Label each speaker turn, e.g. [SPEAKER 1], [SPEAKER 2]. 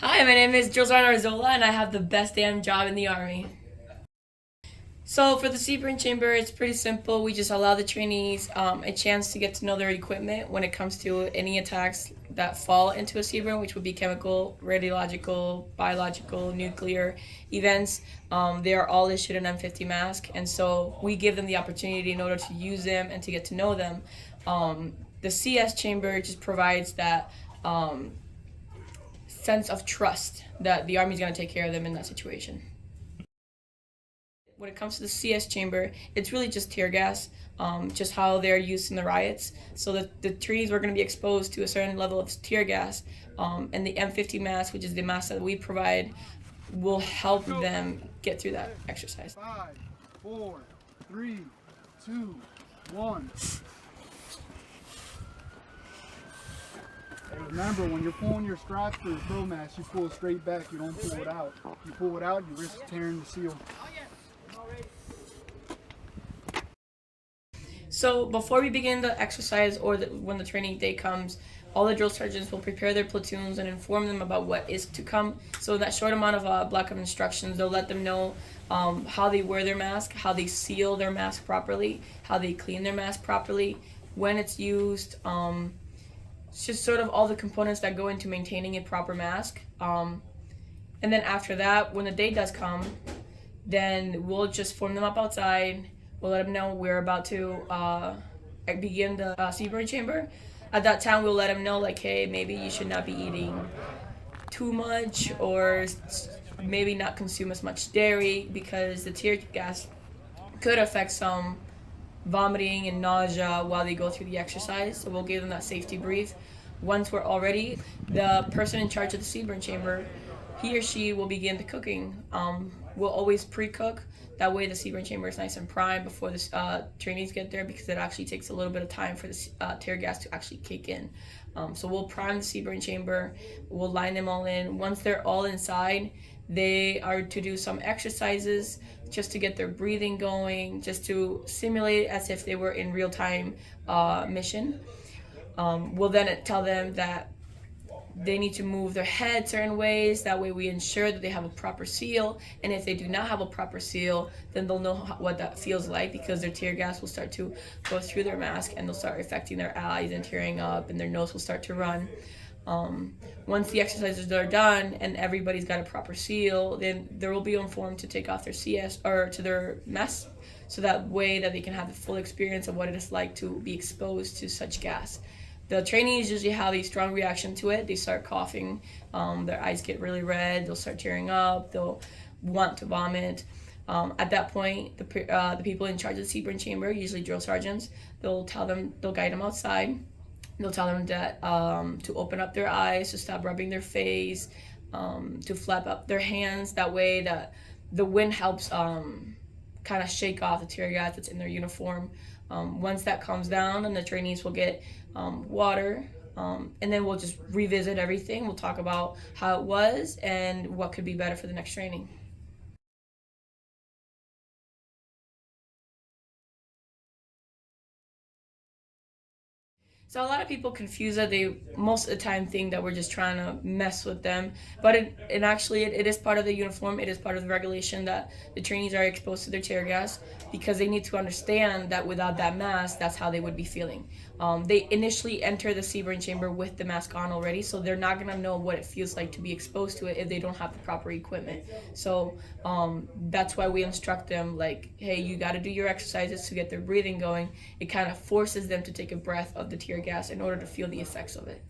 [SPEAKER 1] Hi, my name is Josiah Arzola, and I have the best damn job in the Army. So for the CBRN chamber, it's pretty simple. We just allow the trainees a chance to get to know their equipment when it comes to any attacks that fall into a CBRN, which would be chemical, radiological, biological, nuclear events. They are all issued an M50 mask, and so we give them the opportunity in order to use them and to get to know them. The CS chamber just provides that sense of trust that the Army's going to take care of them in that situation. When it comes to the CS chamber, it's really just tear gas, just how they're used in the riots. So the trainees were going to be exposed to a certain level of tear gas, and the M50 mask, which is the mask that we provide, will help them get through that exercise.
[SPEAKER 2] 5, 4, 3, 2, 1. And remember, when you're pulling your straps for your throw mask, you pull it straight back. You don't pull it out. You pull it out, you risk tearing the seal.
[SPEAKER 1] So before we begin the exercise or when the training day comes, all the drill sergeants will prepare their platoons and inform them about what is to come. So in that short amount of block of instructions, they'll let them know how they wear their mask, how they seal their mask properly, how they clean their mask properly, when it's used. It's just sort of all the components that go into maintaining a proper mask. And then after that, when the day does come, then we'll just form them up outside. We'll let them know we're about to begin the CBRN chamber. At that time, we'll let them know, like, hey, maybe you should not be eating too much, or maybe not consume as much dairy, because the tear gas could affect some vomiting and nausea while they go through the exercise. So we'll give them that safety brief. Once we're all ready, the person in charge of the CBRN chamber, he or she will begin the cooking. We'll always pre-cook. That way the CBRN chamber is nice and prime before the trainees get there, because it actually takes a little bit of time for the tear gas to actually kick in. So we'll prime the CBRN chamber. We'll line them all in. Once they're all inside, they are to do some exercises just to get their breathing going, just to simulate as if they were in real-time mission. We'll then tell them that they need to move their head certain ways. That way we ensure that they have a proper seal. And if they do not have a proper seal, then they'll know what that feels like, because their tear gas will start to go through their mask and they'll start affecting their eyes and tearing up, and their nose will start to run. Once the exercises are done and everybody's got a proper seal, then they will be informed to take off their CS or to their mask, so that way that they can have the full experience of what it is like to be exposed to such gas. The trainees usually have a strong reaction to it. They start coughing, their eyes get really red, they'll start tearing up, they'll want to vomit. At that point, the people in charge of the CBRN chamber, usually drill sergeants, they'll guide them outside. They'll tell them that to open up their eyes, to stop rubbing their face, to flap up their hands. That way that the wind helps kind of shake off the tear gas that's in their uniform. Once that calms down, and the trainees will get water, and then we'll just revisit everything. We'll talk about how it was and what could be better for the next training. So a lot of people confuse that. They most of the time think that we're just trying to mess with them, but it is part of the uniform. It is part of the regulation that the trainees are exposed to their tear gas, because they need to understand that without that mask, that's how they would be feeling. They initially enter the CBRN chamber with the mask on already, so they're not gonna know what it feels like to be exposed to it if they don't have the proper equipment. So that's why we instruct them, like, hey, you got to do your exercises to get their breathing going. It kind of forces them to take a breath of the tear gas in order to feel the effects of it.